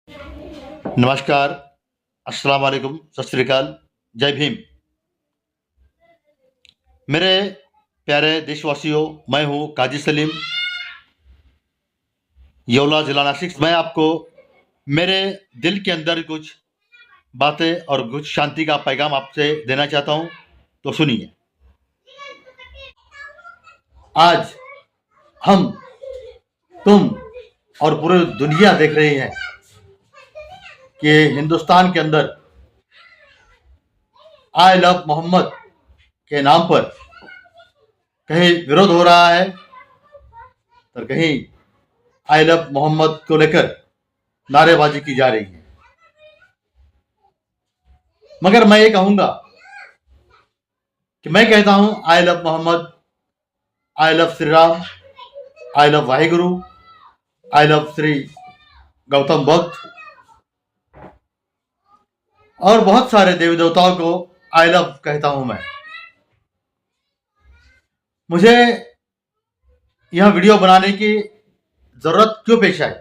नमस्कार, अस्सलाम वालेकुम, सत श्री अकाल, जय भीम। मेरे प्यारे देशवासियों, मैं हूं काजी सलीम, येवला जिला नासिक। मैं आपको मेरे दिल के अंदर कुछ बातें और कुछ शांति का पैगाम आपसे देना चाहता हूं, तो सुनिए। आज हम, तुम और पूरी दुनिया देख रही है कि हिंदुस्तान के अंदर आई लव मोहम्मद के नाम पर कहीं विरोध हो रहा है, तो कहीं आई लव मोहम्मद को लेकर नारेबाजी की जा रही है। मगर मैं ये कहूंगा कि मैं कहता हूं I love Mohammad, I love Shri Ram, I love Waheguru, I love Shri Gautam Buddha और बहुत सारे देवी देवताओं को आई लव कहता हूं मैं। मुझे यह वीडियो बनाने की जरूरत क्यों पेश आई?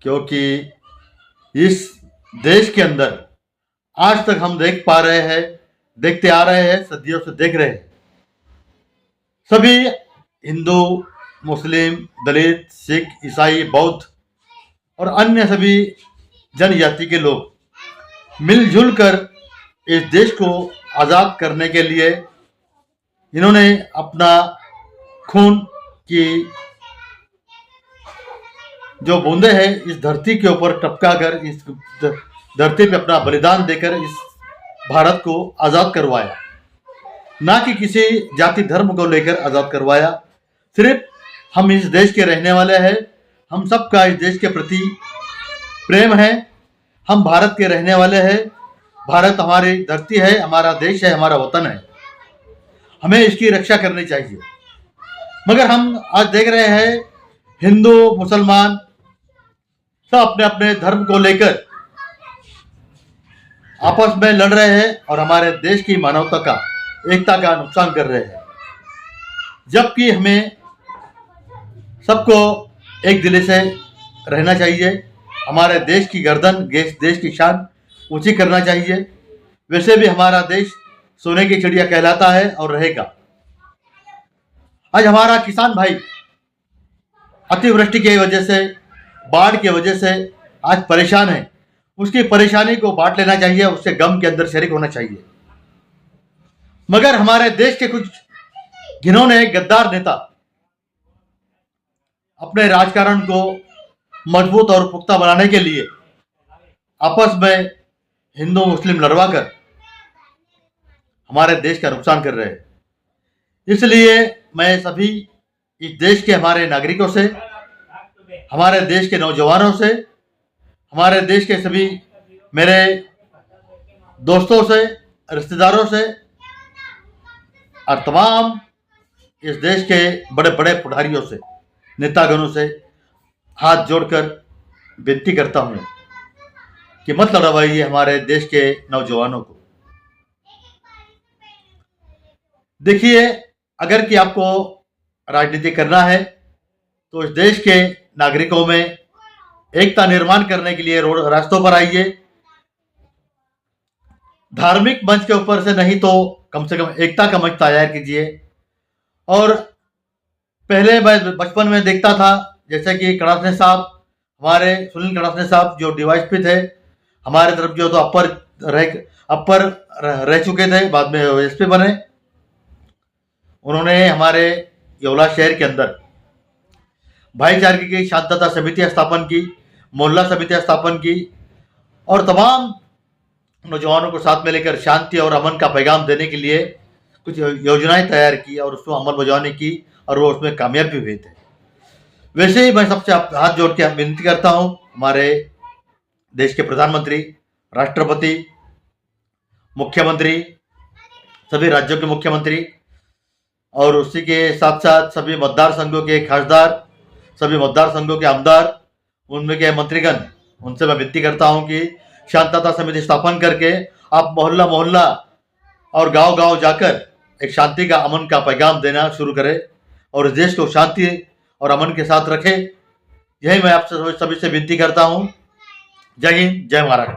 क्योंकि इस देश के अंदर आज तक हम देख पा रहे हैं, देखते आ रहे हैं, सदियों से देख रहे हैं, सभी हिंदू, मुस्लिम, दलित, सिख, ईसाई, बौद्ध और अन्य सभी जनजाति के लोग मिलजुल कर इस देश को आज़ाद करने के लिए इन्होंने अपना खून की जो बूंदे हैं इस धरती के ऊपर टपका कर, इस धरती पे अपना बलिदान देकर इस भारत को आज़ाद करवाया। ना कि किसी जाति धर्म को लेकर आज़ाद करवाया। सिर्फ हम इस देश के रहने वाले हैं, हम सबका इस देश के प्रति प्रेम है, हम भारत के रहने वाले हैं। भारत हमारी धरती है, हमारा देश है, हमारा वतन है, हमें इसकी रक्षा करनी चाहिए। मगर हम आज देख रहे हैं हिंदू मुसलमान सब अपने अपने धर्म को लेकर आपस में लड़ रहे हैं और हमारे देश की मानवता का, एकता का नुकसान कर रहे हैं। जबकि हमें सबको एक दिल से रहना चाहिए, हमारे देश की गर्दन, देश की शान ऊंची करना चाहिए। वैसे भी हमारा देश सोने की चिड़िया कहलाता है और रहेगा। आज हमारा किसान भाई अतिवृष्टि की वजह से, बाढ़ की वजह से आज परेशान है। उसकी परेशानी को बांट लेना चाहिए, उससे गम के अंदर शरीक होना चाहिए। मगर हमारे देश के कुछ घिनौने गद्दार नेता अपने राजकारण को मजबूत और पुख्ता बनाने के लिए आपस में हिंदू मुस्लिम लड़वा कर हमारे देश का नुकसान कर रहे हैं। इसलिए मैं सभी इस देश के हमारे नागरिकों से, हमारे देश के नौजवानों से, हमारे देश के सभी मेरे दोस्तों से, रिश्तेदारों से और तमाम इस देश के बड़े बड़े पुढ़ारियों से, नेतागणों से हाथ जोड़कर विनती करता हूं कि मत लड़वाइए हमारे देश के नौजवानों को। देखिए, अगर कि आपको राजनीति करना है तो इस देश के नागरिकों में एकता निर्माण करने के लिए रास्तों पर आइए। धार्मिक मंच के ऊपर से नहीं तो कम से कम एकता का मंच तैयार कीजिए। और पहले मैं बचपन में देखता था, जैसे कि कड़ासने साहब, हमारे सुनील कड़ासने साहब जो डीवाईएसपी थे, हमारे तरफ जो तो अपर रह चुके थे, बाद में एसपी बने। उन्होंने हमारे येवला शहर के अंदर भाईचारे की शांतता समितियां स्थापन की, मोहल्ला समितियां स्थापन की और तमाम नौजवानों को साथ में लेकर शांति और अमन का पैगाम देने के लिए कुछ योजनाएं तैयार की और उसको अमल बजाने की, और वो उसमें कामयाब भी हुए थे। वैसे ही मैं सबसे हाथ जोड़ के विनती करता हूं, हमारे देश के प्रधानमंत्री, राष्ट्रपति, मुख्यमंत्री, सभी राज्यों के मुख्यमंत्री और उसी के साथ साथ सभी मतदार संघों के खासदार, सभी मतदार संघों के आमदार, उनमें के मंत्रीगण, उनसे मैं विनती करता हूं कि शांतता समिति स्थापन करके आप मोहल्ला मोहल्ला और गांव गांव जाकर एक शांति का, अमन का पैगाम देना शुरू करें और इस देश को शांति और अमन के साथ रखें। यही मैं आपसे सभी से विनती करता हूं। जय हिंद, जय महाराष्ट्र।